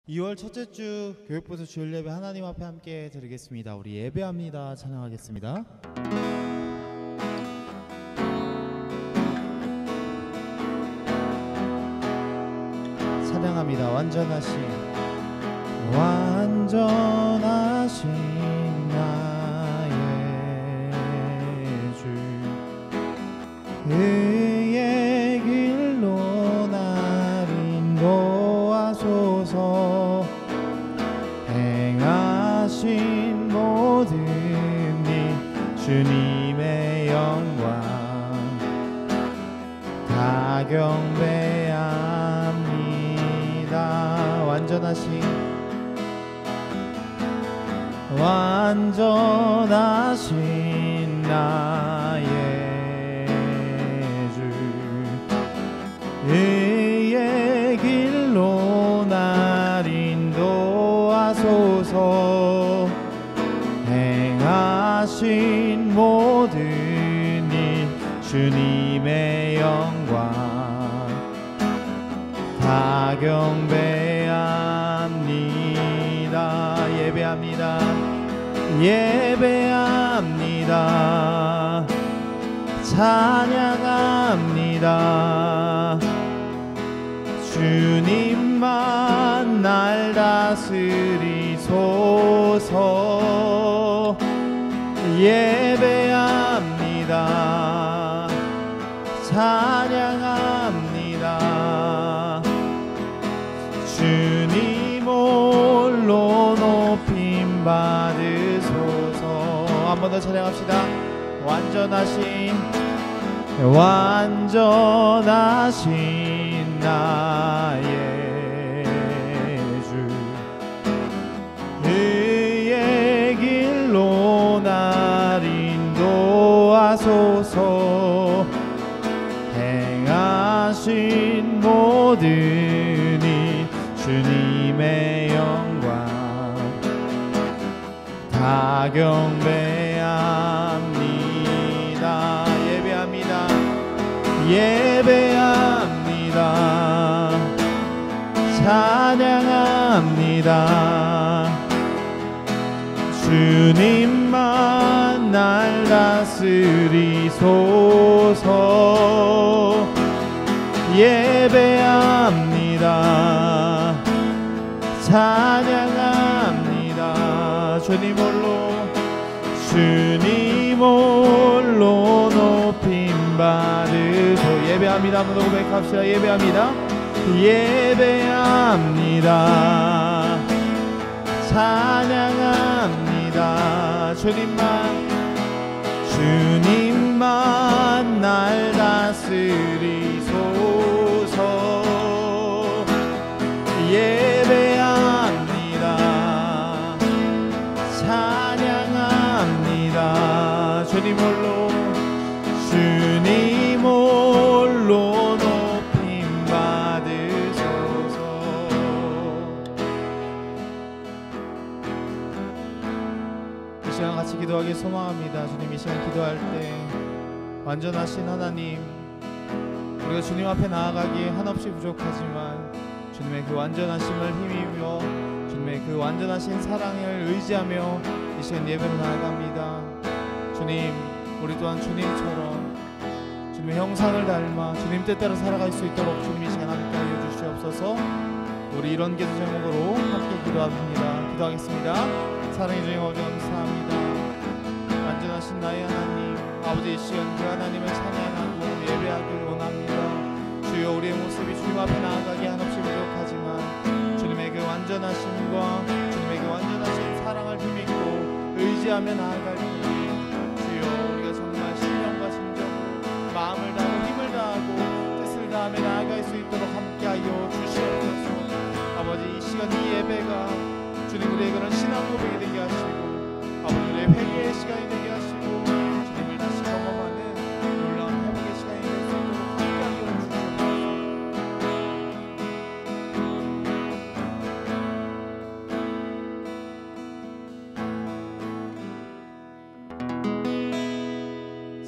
2월 첫째 주 교육부서 주일 예배 하나님 앞에 함께 드리겠습니다. 우리 예배합니다. 찬양하겠습니다. 찬양합니다. 완전하신 나의 주, 그의 길로 날 인도하소서. 행하신 모든 일 주님의 영광 다 경배합니다. 완전하신 나의 주, 그의 길로 날 인도하소서. 행하신 모든 일 주님의 영광 다 경배합니다. 예배합니다. 찬양합니다. 주님만 날 다스리소서. 예배합니다. 찬양합니다. 주님 홀로 높임 받으소서. 한 번 더 찬양합시다. 완전하신 나의 주, 그의 길로 날 인도하소서. 행하신 모든 일 주님의 영광 다 경배합니다. 예배합니다. 찬양합니다. 주님만 날 다스리소서. 예배합니다. 찬양합니다. 주님 홀로 높임 받으소. 예배합니다. 한번 더 고백합시다. 예배합니다. 찬양합니다. 주님만 날 다스리소서. 예배합니다. 찬양합니다. 주님 홀로 높임 받으소서. 이 시간 같이 기도하기 소망합니다. 주님, 이 시간 기도할 때 완전하신 하나님, 우리가 주님 앞에 나아가기에 한없이 부족하지만 주님의 그 완전하심을 힘입어 주님의 그 완전하신 사랑을 의지하며 이 시간 예배로 나아갑니다. 주님, 우리 또한 주님처럼 주님의 형상을 닮아 주님 뜻대로 살아갈 수 있도록 주님 이 시간 함께 하여 주시옵소서. 우리 이런 기도 제목으로 함께 기도하겠습니다. 사랑의 주님 아버지, 감사합니다. 완전하신 나의 하나님, 아버지, 이 시간 그 하나님을 찬양하고 예배하기를 원합니다. 주여, 우리의 모습이 주님 앞에 나아가기 한없이 부족하지만 주님의 그 완전하심과 주님의 그 완전하신 사랑을 힘입고 의지하며 나아갈 때 주여, 우리가 정말 신령과 심정으로 마음을 다하고 힘을 다하고 뜻을 다하며 나아갈 수 있도록 함께하여 주시옵소서. 아버지, 이 시간 이 예배가 주님 우리의 그런 신앙 고백이 되게 하시고 아버지, 우리의 회개의 시간이 되게 하시고 주님을 다시 경험하는 놀라운 회복의 시간이 될 수 있도록 함께하여 주시옵소서.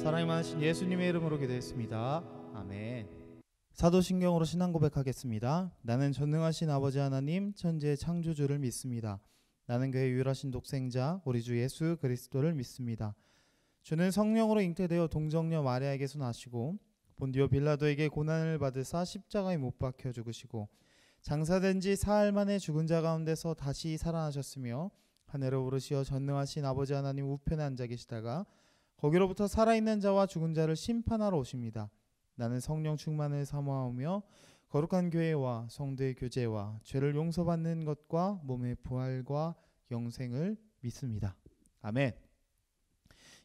사랑이 많으신 예수님의 이름으로 기도했습니다. 아멘. 사도신경으로 신앙 고백하겠습니다. 나는 전능하신 아버지 하나님 천지의 창조주를 믿습니다. 나는 그의 유일하신 독생자 우리 주 예수 그리스도를 믿습니다. 주는 성령으로 잉태되어 동정녀 마리아에게서 나시고 본디오 빌라도에게 고난을 받으사 십자가에 못 박혀 죽으시고 장사된 지 사흘 만에 죽은 자 가운데서 다시 살아나셨으며 하늘에 오르시어 전능하신 아버지 하나님 우편에 앉아 계시다가 거기로부터 살아있는 자와 죽은 자를 심판하러 오십니다. 나는 성령 충만을 사모하며 거룩한 교회와 성도의 교제와 죄를 용서받는 것과 몸의 부활과 영생을 믿습니다. 아멘.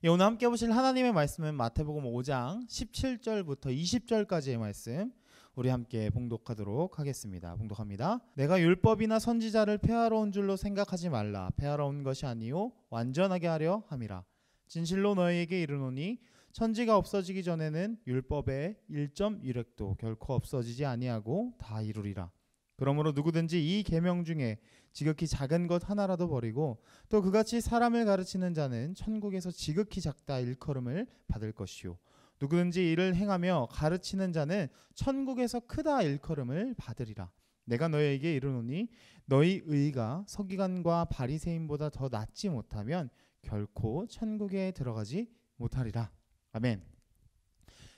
예, 오늘 함께 보실 하나님의 말씀은 마태복음 5장 17절부터 20절까지의 말씀 우리 함께 봉독하도록 하겠습니다. 봉독합니다. 내가 율법이나 선지자를 폐하러 온 줄로 생각하지 말라. 폐하러 온 것이 아니요 완전하게 하려 함이라. 진실로 너희에게 이르노니 천지가 없어지기 전에는 율법의 1.1획도 결코 없어지지 아니하고 다 이루리라. 그러므로 누구든지 이 계명 중에 지극히 작은 것 하나라도 버리고 또 그같이 사람을 가르치는 자는 천국에서 지극히 작다 일컬음을 받을 것이요 누구든지 이를 행하며 가르치는 자는 천국에서 크다 일컬음을 받으리라. 내가 너희에게 이르노니 너희 의가 서기관과 바리새인보다 더 낫지 못하면 결코 천국에 들어가지 못하리라. 아멘.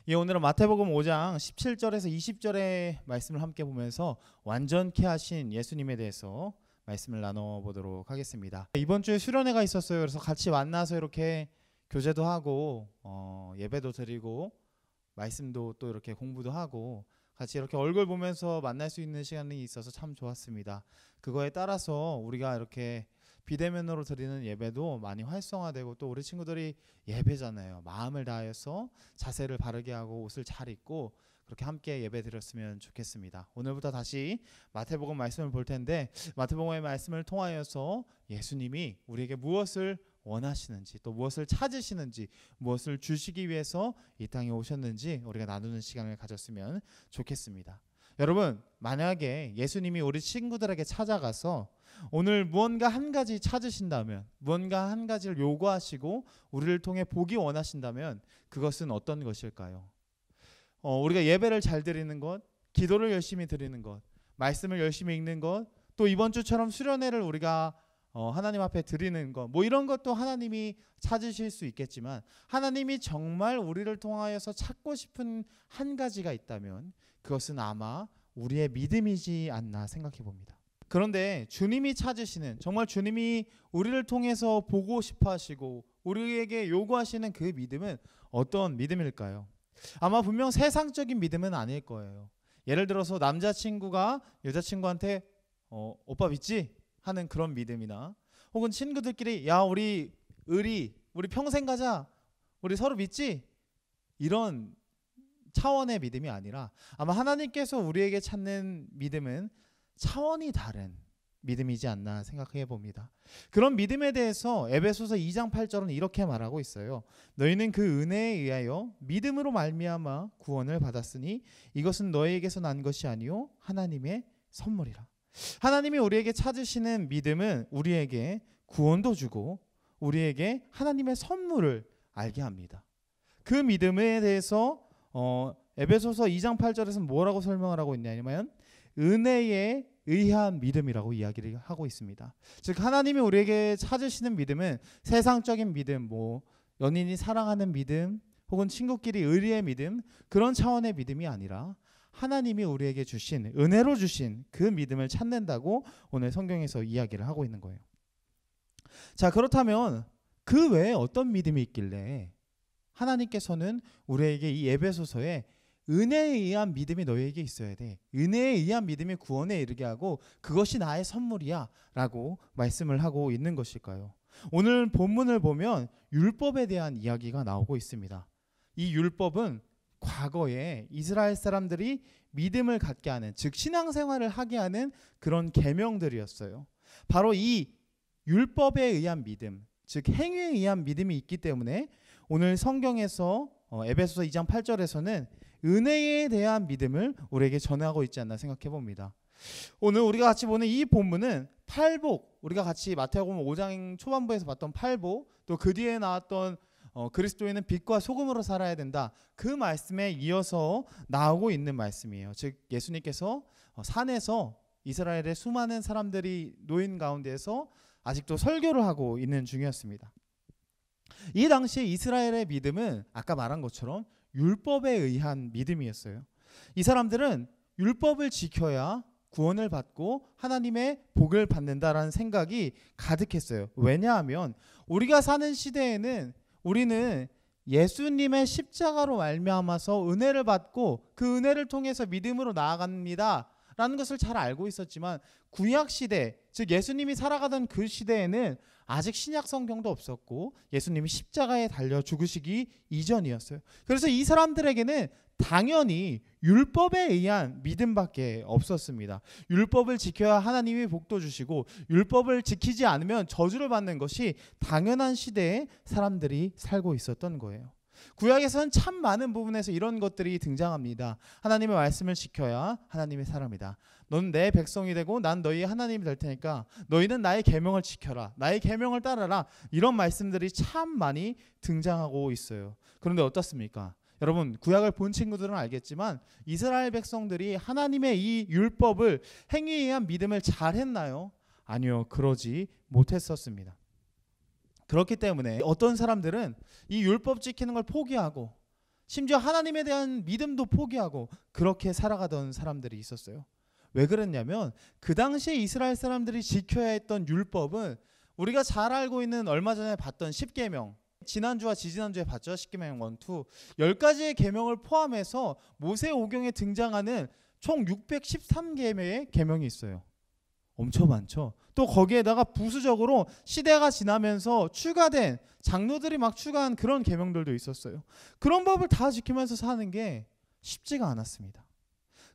예, 오늘은 마태복음 5장 17절에서 20절의 말씀을 함께 보면서 완전케 하신 예수님에 대해서 말씀을 나눠보도록 하겠습니다. 이번 주에 수련회가 있었어요. 그래서 같이 만나서 이렇게 교제도 하고 예배도 드리고 말씀도 또 이렇게 공부도 하고 같이 이렇게 얼굴 보면서 만날 수 있는 시간이 있어서 참 좋았습니다. 그거에 따라서 우리가 이렇게 비대면으로 드리는 예배도 많이 활성화되고 또 우리 친구들이 예배잖아요. 마음을 다해서 자세를 바르게 하고 옷을 잘 입고 그렇게 함께 예배 드렸으면 좋겠습니다. 오늘부터 다시 마태복음 말씀을 볼 텐데 마태복음의 말씀을 통하여서 예수님이 우리에게 무엇을 원하시는지 또 무엇을 찾으시는지 무엇을 주시기 위해서 이 땅에 오셨는지 우리가 나누는 시간을 가졌으면 좋겠습니다. 여러분, 만약에 예수님이 우리 친구들에게 찾아가서 오늘 무언가 한 가지 찾으신다면 무언가 한 가지를 요구하시고 우리를 통해 보기 원하신다면 그것은 어떤 것일까요? 우리가 예배를 잘 드리는 것, 기도를 열심히 드리는 것, 말씀을 열심히 읽는 것, 또 이번 주처럼 수련회를 우리가 하나님 앞에 드리는 것, 뭐 이런 것도 하나님이 찾으실 수 있겠지만 하나님이 정말 우리를 통하여서 찾고 싶은 한 가지가 있다면 그것은 아마 우리의 믿음이지 않나 생각해 봅니다. 그런데 주님이 찾으시는, 정말 주님이 우리를 통해서 보고 싶어 하시고 우리에게 요구하시는 그 믿음은 어떤 믿음일까요? 아마 분명 세상적인 믿음은 아닐 거예요. 예를 들어서 남자친구가 여자친구한테 오빠 믿지? 하는 그런 믿음이나 혹은 친구들끼리 야 우리 평생 가자, 우리 서로 믿지? 이런 차원의 믿음이 아니라 아마 하나님께서 우리에게 찾는 믿음은 차원이 다른 믿음이지 않나 생각해 봅니다. 그런 믿음에 대해서 에베소서 2장 8절은 이렇게 말하고 있어요. 너희는 그 은혜에 의하여 믿음으로 말미암아 구원을 받았으니 이것은 너희에게서 난 것이 아니요 하나님의 선물이라. 하나님이 우리에게 찾으시는 믿음은 우리에게 구원도 주고 우리에게 하나님의 선물을 알게 합니다. 그 믿음에 대해서 에베소서 2장 8절에서 뭐라고 설명을 하고 있냐면 은혜에 의한 믿음이라고 이야기를 하고 있습니다. 즉 하나님이 우리에게 찾으시는 믿음은 세상적인 믿음, 뭐 연인이 사랑하는 믿음 혹은 친구끼리 의리의 믿음, 그런 차원의 믿음이 아니라 하나님이 우리에게 주신, 은혜로 주신 그 믿음을 찾는다고 오늘 성경에서 이야기를 하고 있는 거예요. 자, 그렇다면 그 외에 어떤 믿음이 있길래 하나님께서는 우리에게 이 에베소서에 은혜에 의한 믿음이 너희에게 있어야 돼, 은혜에 의한 믿음이 구원에 이르게 하고 그것이 나의 선물이야 라고 말씀을 하고 있는 것일까요? 오늘 본문을 보면 율법에 대한 이야기가 나오고 있습니다. 이 율법은 과거에 이스라엘 사람들이 믿음을 갖게 하는, 즉 신앙생활을 하게 하는 그런 계명들이었어요. 바로 이 율법에 의한 믿음, 즉 행위에 의한 믿음이 있기 때문에 오늘 성경에서 에베소서 2장 8절에서는 은혜에 대한 믿음을 우리에게 전하고 있지 않나 생각해 봅니다. 오늘 우리가 같이 보는 이 본문은 팔복, 우리가 같이 마태복음 5장 초반부에서 봤던 팔복, 또 그 뒤에 나왔던 그리스도인은 빛과 소금으로 살아야 된다. 그 말씀에 이어서 나오고 있는 말씀이에요. 즉 예수님께서 산에서 이스라엘의 수많은 사람들이 놓인 가운데에서 아직도 설교를 하고 있는 중이었습니다. 이 당시에 이스라엘의 믿음은 아까 말한 것처럼 율법에 의한 믿음이었어요. 이 사람들은 율법을 지켜야 구원을 받고 하나님의 복을 받는다라는 생각이 가득했어요. 왜냐하면 우리가 사는 시대에는 우리는 예수님의 십자가로 말미암아서 은혜를 받고 그 은혜를 통해서 믿음으로 나아갑니다 라는 것을 잘 알고 있었지만 구약 시대, 즉 예수님이 살아가던 그 시대에는 아직 신약 성경도 없었고 예수님이 십자가에 달려 죽으시기 이전이었어요. 그래서 이 사람들에게는 당연히 율법에 의한 믿음밖에 없었습니다. 율법을 지켜야 하나님이 복도 주시고 율법을 지키지 않으면 저주를 받는 것이 당연한 시대에 사람들이 살고 있었던 거예요. 구약에서는 참 많은 부분에서 이런 것들이 등장합니다. 하나님의 말씀을 지켜야 하나님의 사람이다. 넌 내 백성이 되고 난 너희의 하나님이 될 테니까 너희는 나의 계명을 지켜라. 나의 계명을 따라라. 이런 말씀들이 참 많이 등장하고 있어요. 그런데 어떻습니까? 여러분 구약을 본 친구들은 알겠지만 이스라엘 백성들이 하나님의 이 율법을 행위에 의한 믿음을 잘 했나요? 아니요. 그러지 못했었습니다. 그렇기 때문에 어떤 사람들은 이 율법 지키는 걸 포기하고 심지어 하나님에 대한 믿음도 포기하고 그렇게 살아가던 사람들이 있었어요. 왜 그랬냐면 그 당시에 이스라엘 사람들이 지켜야 했던 율법은 우리가 잘 알고 있는 얼마 전에 봤던 10계명, 지난주와 지지난주에 봤죠. 10계명 1, 2 10가지의 계명을 포함해서 모세오경에 등장하는 총 613개의 계명이 있어요. 엄청 많죠. 또 거기에다가 부수적으로 시대가 지나면서 추가된 장로들이 막 추가한 그런 계명들도 있었어요. 그런 법을 다 지키면서 사는 게 쉽지가 않았습니다.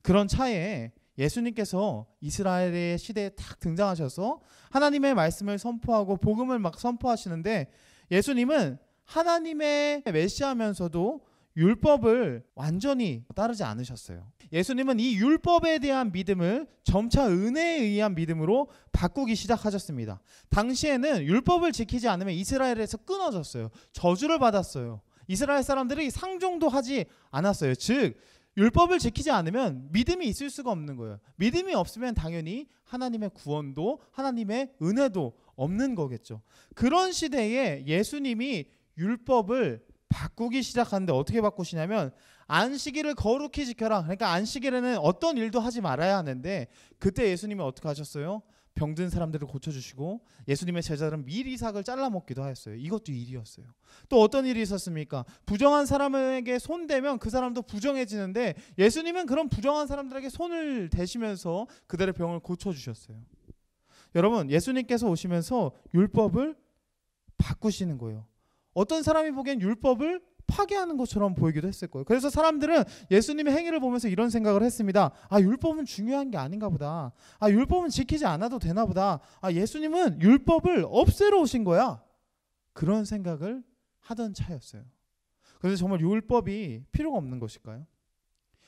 그런 차에 예수님께서 이스라엘의 시대에 딱 등장하셔서 하나님의 말씀을 선포하고 복음을 막 선포하시는데 예수님은 하나님의 메시아면서도 율법을 완전히 따르지 않으셨어요. 예수님은 이 율법에 대한 믿음을 점차 은혜에 의한 믿음으로 바꾸기 시작하셨습니다. 당시에는 율법을 지키지 않으면 이스라엘에서 끊어졌어요. 저주를 받았어요. 이스라엘 사람들이 상종도 하지 않았어요. 즉 율법을 지키지 않으면 믿음이 있을 수가 없는 거예요. 믿음이 없으면 당연히 하나님의 구원도 하나님의 은혜도 없는 거겠죠. 그런 시대에 예수님이 율법을 바꾸기 시작하는데 어떻게 바꾸시냐면 안식일을 거룩히 지켜라. 그러니까 안식일에는 어떤 일도 하지 말아야 하는데 그때 예수님이 어떻게 하셨어요? 병든 사람들을 고쳐주시고 예수님의 제자들은 밀이삭을 잘라먹기도 하였어요. 이것도 일이었어요. 또 어떤 일이 있었습니까? 부정한 사람에게 손대면 그 사람도 부정해지는데 예수님은 그런 부정한 사람들에게 손을 대시면서 그들의 병을 고쳐주셨어요. 여러분 예수님께서 오시면서 율법을 바꾸시는 거예요. 어떤 사람이 보기엔 율법을 파괴하는 것처럼 보이기도 했을 거예요. 그래서 사람들은 예수님의 행위를 보면서 이런 생각을 했습니다. 아, 율법은 중요한 게 아닌가 보다. 아, 율법은 지키지 않아도 되나 보다. 아, 예수님은 율법을 없애러 오신 거야. 그런 생각을 하던 차였어요. 그래서 정말 율법이 필요가 없는 것일까요?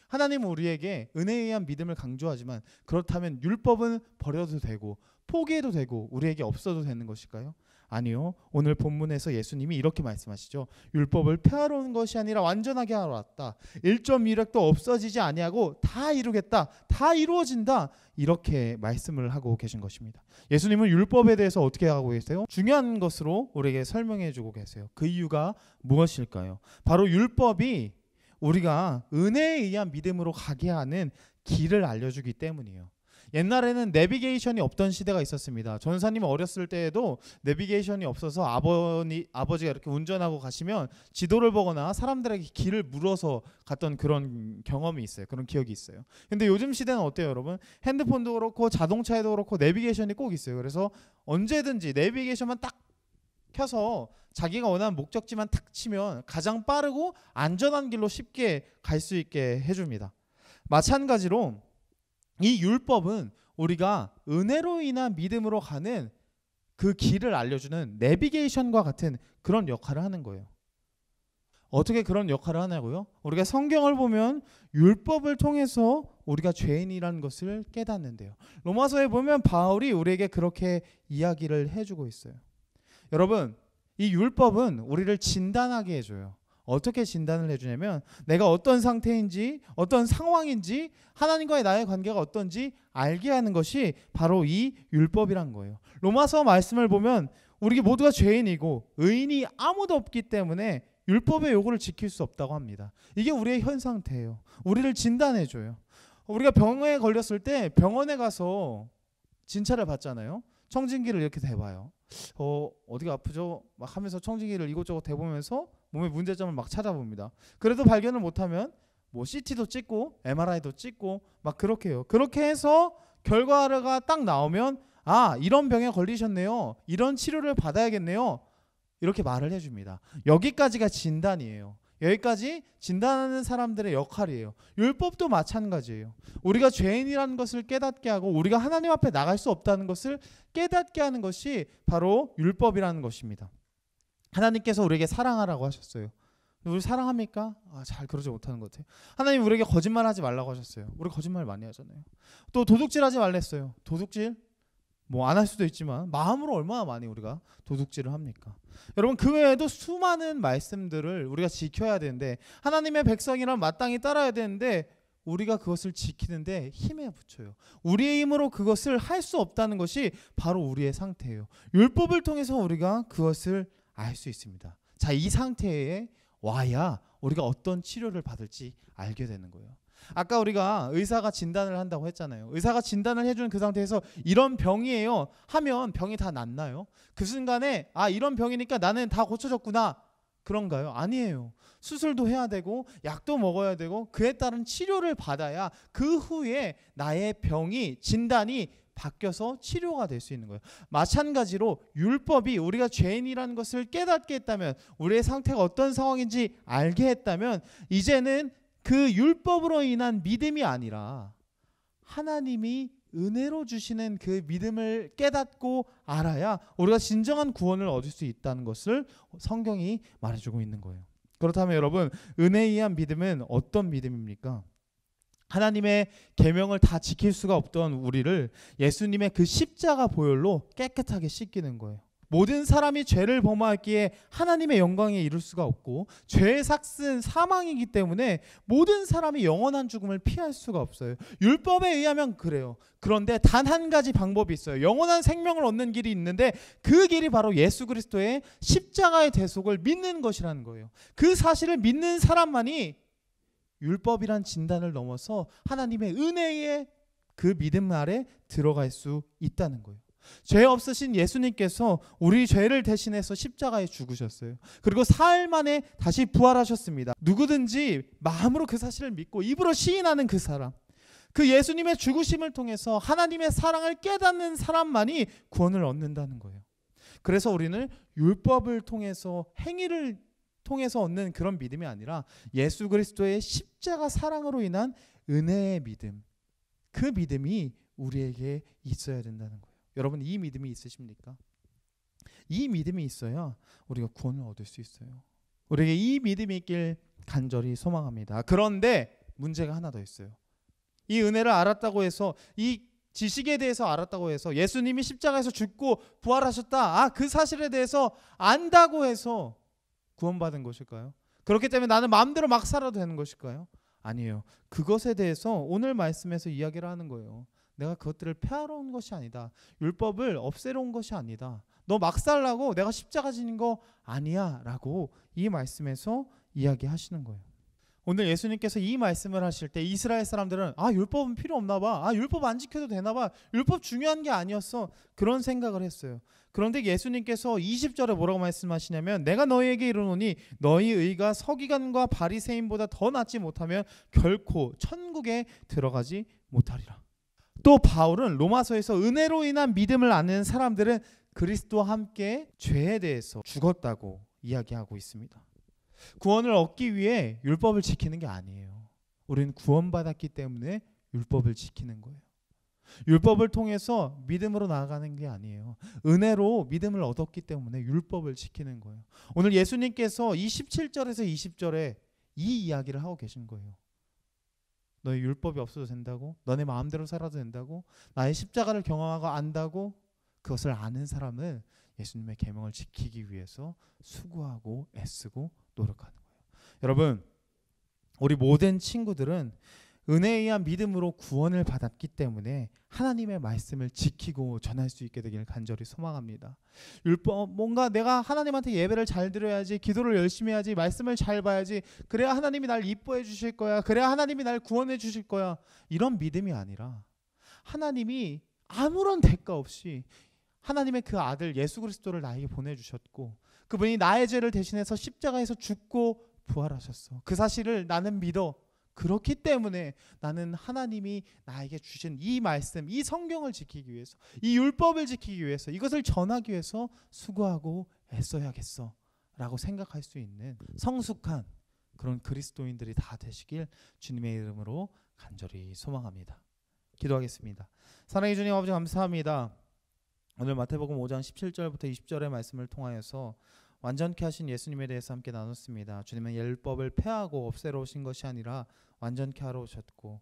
하나님은 우리에게 은혜에 의한 믿음을 강조하지만 그렇다면 율법은 버려도 되고 포기해도 되고 우리에게 없어도 되는 것일까요? 아니요. 오늘 본문에서 예수님이 이렇게 말씀하시죠. 율법을 폐하러 온 것이 아니라 완전하게 하러 왔다. 1.1획도 없어지지 아니하고 다 이루겠다. 다 이루어진다. 이렇게 말씀을 하고 계신 것입니다. 예수님은 율법에 대해서 어떻게 하고 계세요? 중요한 것으로 우리에게 설명해 주고 계세요. 그 이유가 무엇일까요? 바로 율법이 우리가 은혜에 의한 믿음으로 가게 하는 길을 알려주기 때문이에요. 옛날에는 내비게이션이 없던 시대가 있었습니다. 전사님 어렸을 때에도 내비게이션이 없어서 아버지가 이렇게 운전하고 가시면 지도를 보거나 사람들에게 길을 물어서 갔던 그런 경험이 있어요. 그런 기억이 있어요. 근데 요즘 시대는 어때요, 여러분? 핸드폰도 그렇고 자동차에도 그렇고 내비게이션이 꼭 있어요. 그래서 언제든지 내비게이션만 딱 켜서 자기가 원하는 목적지만 탁 치면 가장 빠르고 안전한 길로 쉽게 갈 수 있게 해줍니다. 마찬가지로 이 율법은 우리가 은혜로 인한 믿음으로 가는 그 길을 알려주는 내비게이션과 같은 그런 역할을 하는 거예요. 어떻게 그런 역할을 하냐고요? 우리가 성경을 보면 율법을 통해서 우리가 죄인이라는 것을 깨닫는데요. 로마서에 보면 바울이 우리에게 그렇게 이야기를 해주고 있어요. 여러분, 이 율법은 우리를 진단하게 해줘요. 어떻게 진단을 해주냐면 내가 어떤 상태인지 어떤 상황인지 하나님과의 나의 관계가 어떤지 알게 하는 것이 바로 이 율법이란 거예요. 로마서 말씀을 보면 우리 모두가 죄인이고 의인이 아무도 없기 때문에 율법의 요구를 지킬 수 없다고 합니다. 이게 우리의 현 상태예요. 우리를 진단해줘요. 우리가 병에 걸렸을 때 병원에 가서 진찰을 받잖아요. 청진기를 이렇게 대봐요. 어디가 아프죠? 막 하면서 청진기를 이곳저곳 대보면서 몸의 문제점을 막 찾아봅니다. 그래도 발견을 못하면 뭐 CT도 찍고 MRI도 찍고 막 그렇게 해요. 그렇게 해서 결과가 딱 나오면 아, 이런 병에 걸리셨네요. 이런 치료를 받아야겠네요. 이렇게 말을 해줍니다. 여기까지가 진단이에요. 여기까지 진단하는 사람들의 역할이에요. 율법도 마찬가지예요. 우리가 죄인이라는 것을 깨닫게 하고 우리가 하나님 앞에 나갈 수 없다는 것을 깨닫게 하는 것이 바로 율법이라는 것입니다. 하나님께서 우리에게 사랑하라고 하셨어요. 우리 사랑합니까? 잘 그러지 못하는 것 같아요. 하나님 우리에게 거짓말하지 말라고 하셨어요. 우리 거짓말 많이 하잖아요. 또 도둑질하지 말랬어요. 도둑질? 뭐 안 할 수도 있지만 마음으로 얼마나 많이 우리가 도둑질을 합니까? 여러분 그 외에도 수많은 말씀들을 우리가 지켜야 되는데 하나님의 백성이란 마땅히 따라야 되는데 우리가 그것을 지키는데 힘에 부쳐요. 우리의 힘으로 그것을 할 수 없다는 것이 바로 우리의 상태예요. 율법을 통해서 우리가 그것을 알 수 있습니다. 자, 이 상태에 와야 우리가 어떤 치료를 받을지 알게 되는 거예요. 아까 우리가 의사가 진단을 한다고 했잖아요. 의사가 진단을 해주는 그 상태에서 이런 병이에요 하면 병이 다 낫나요? 그 순간에 이런 병이니까 나는 다 고쳐졌구나 그런가요? 아니에요. 수술도 해야 되고 약도 먹어야 되고 그에 따른 치료를 받아야 그 후에 나의 병이 진단이 바뀌어서 치료가 될 수 있는 거예요. 마찬가지로 율법이 우리가 죄인이라는 것을 깨닫게 했다면 우리의 상태가 어떤 상황인지 알게 했다면 이제는 그 율법으로 인한 믿음이 아니라 하나님이 은혜로 주시는 그 믿음을 깨닫고 알아야 우리가 진정한 구원을 얻을 수 있다는 것을 성경이 말해주고 있는 거예요. 그렇다면 여러분 은혜에 의한 믿음은 어떤 믿음입니까? 하나님의 계명을 다 지킬 수가 없던 우리를 예수님의 그 십자가 보혈로 깨끗하게 씻기는 거예요. 모든 사람이 죄를 범하기에 하나님의 영광에 이를 수가 없고 죄의 삭은 사망이기 때문에 모든 사람이 영원한 죽음을 피할 수가 없어요. 율법에 의하면 그래요. 그런데 단 한 가지 방법이 있어요. 영원한 생명을 얻는 길이 있는데 그 길이 바로 예수 그리스도의 십자가의 대속을 믿는 것이라는 거예요. 그 사실을 믿는 사람만이 율법이란 진단을 넘어서 하나님의 은혜의 그 믿음 아래 들어갈 수 있다는 거예요. 죄 없으신 예수님께서 우리 죄를 대신해서 십자가에 죽으셨어요. 그리고 사흘 만에 다시 부활하셨습니다. 누구든지 마음으로 그 사실을 믿고 입으로 시인하는 그 사람, 그 예수님의 죽으심을 통해서 하나님의 사랑을 깨닫는 사람만이 구원을 얻는다는 거예요. 그래서 우리는 율법을 통해서 행위를 통해서 얻는 그런 믿음이 아니라 예수 그리스도의 십자가 사랑으로 인한 은혜의 믿음, 그 믿음이 우리에게 있어야 된다는 거예요. 여러분 이 믿음이 있으십니까? 이 믿음이 있어야 우리가 구원을 얻을 수 있어요. 우리에게 이 믿음이 있길 간절히 소망합니다. 그런데 문제가 하나 더 있어요. 이 은혜를 알았다고 해서 이 지식에 대해서 알았다고 해서 예수님이 십자가에서 죽고 부활하셨다 그 사실에 대해서 안다고 해서 구원받은 것일까요? 그렇기 때문에 나는 마음대로 막 살아도 되는 것일까요? 아니에요. 그것에 대해서 오늘 말씀에서 이야기를 하는 거예요. 내가 그것들을 폐하러 온 것이 아니다. 율법을 없애러 온 것이 아니다. 너 막 살라고 내가 십자가 지는 거 아니야 라고 이 말씀에서 이야기하시는 거예요. 오늘 예수님께서 이 말씀을 하실 때 이스라엘 사람들은 율법은 필요 없나 봐. 율법 안 지켜도 되나 봐. 율법 중요한 게 아니었어. 그런 생각을 했어요. 그런데 예수님께서 20절에 뭐라고 말씀하시냐면 내가 너희에게 이르노니 너희 의가 서기관과 바리새인보다 더 낫지 못하면 결코 천국에 들어가지 못하리라. 또 바울은 로마서에서 은혜로 인한 믿음을 아는 사람들은 그리스도와 함께 죄에 대해서 죽었다고 이야기하고 있습니다. 구원을 얻기 위해 율법을 지키는 게 아니에요. 우리는 구원받았기 때문에 율법을 지키는 거예요. 율법을 통해서 믿음으로 나아가는 게 아니에요. 은혜로 믿음을 얻었기 때문에 율법을 지키는 거예요. 오늘 예수님께서 이 17절에서 20절에 이 이야기를 하고 계신 거예요. 너희 율법이 없어도 된다고? 너네 마음대로 살아도 된다고? 나의 십자가를 경험하고 안다고? 그것을 아는 사람은 예수님의 계명을 지키기 위해서 수고하고 애쓰고 노력하는 거예요. 여러분, 우리 모든 친구들은 은혜에 의한 믿음으로 구원을 받았기 때문에 하나님의 말씀을 지키고 전할 수 있게 되기를 간절히 소망합니다. 율법, 뭔가 내가 하나님한테 예배를 잘 드려야지, 기도를 열심히 해야지, 말씀을 잘 봐야지, 그래야 하나님이 날 이뻐해 주실 거야, 그래야 하나님이 날 구원해 주실 거야, 이런 믿음이 아니라 하나님이 아무런 대가 없이 하나님의 그 아들 예수 그리스도를 나에게 보내주셨고, 그분이 나의 죄를 대신해서 십자가에서 죽고 부활하셨어. 그 사실을 나는 믿어. 그렇기 때문에 나는 하나님이 나에게 주신 이 말씀, 이 성경을 지키기 위해서, 이 율법을 지키기 위해서, 이것을 전하기 위해서 수고하고 애써야겠어 라고 생각할 수 있는 성숙한 그런 그리스도인들이 다 되시길 주님의 이름으로 간절히 소망합니다. 기도하겠습니다. 사랑해 주님 아버지, 감사합니다. 오늘 마태복음 5장 17절부터 20절의 말씀을 통하여서 완전케 하신 예수님에 대해서 함께 나눴습니다. 주님은 율법을 폐하고 없애러 오신 것이 아니라 완전케 하러 오셨고,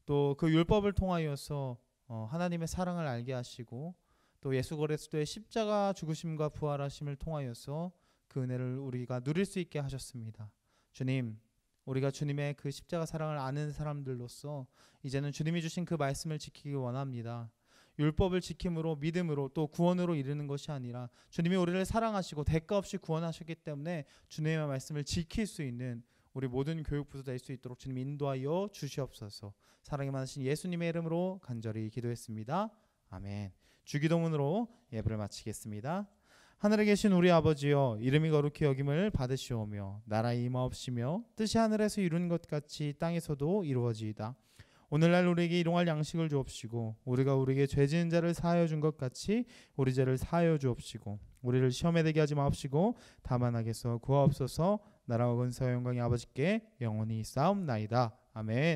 또 그 율법을 통하여서 하나님의 사랑을 알게 하시고, 또 예수 그리스도의 십자가 죽으심과 부활하심을 통하여서 그 은혜를 우리가 누릴 수 있게 하셨습니다. 주님, 우리가 주님의 그 십자가 사랑을 아는 사람들로서 이제는 주님이 주신 그 말씀을 지키기 원합니다. 율법을 지킴으로, 믿음으로, 또 구원으로 이르는 것이 아니라 주님이 우리를 사랑하시고 대가 없이 구원하셨기 때문에 주님의 말씀을 지킬 수 있는 우리 모든 교육부도 될 수 있도록 주님 인도하여 주시옵소서. 사랑이 많으신 예수님의 이름으로 간절히 기도했습니다. 아멘. 주기도문으로 예배를 마치겠습니다. 하늘에 계신 우리 아버지여, 이름이 거룩히 여김을 받으시오며 나라의 임하옵시며 뜻이 하늘에서 이룬 것 같이 땅에서도 이루어지이다. 오늘날 우리에게 일용할 양식을 주옵시고, 우리가 우리에게 죄 지은 자를 사하여 준 것 같이 우리 죄를 사하여 주옵시고, 우리를 시험에 들게 하지 마옵시고 다만 악에서 구하옵소서. 나라와 근사와 영광이 아버지께 영원히 있사옵나이다. 아멘.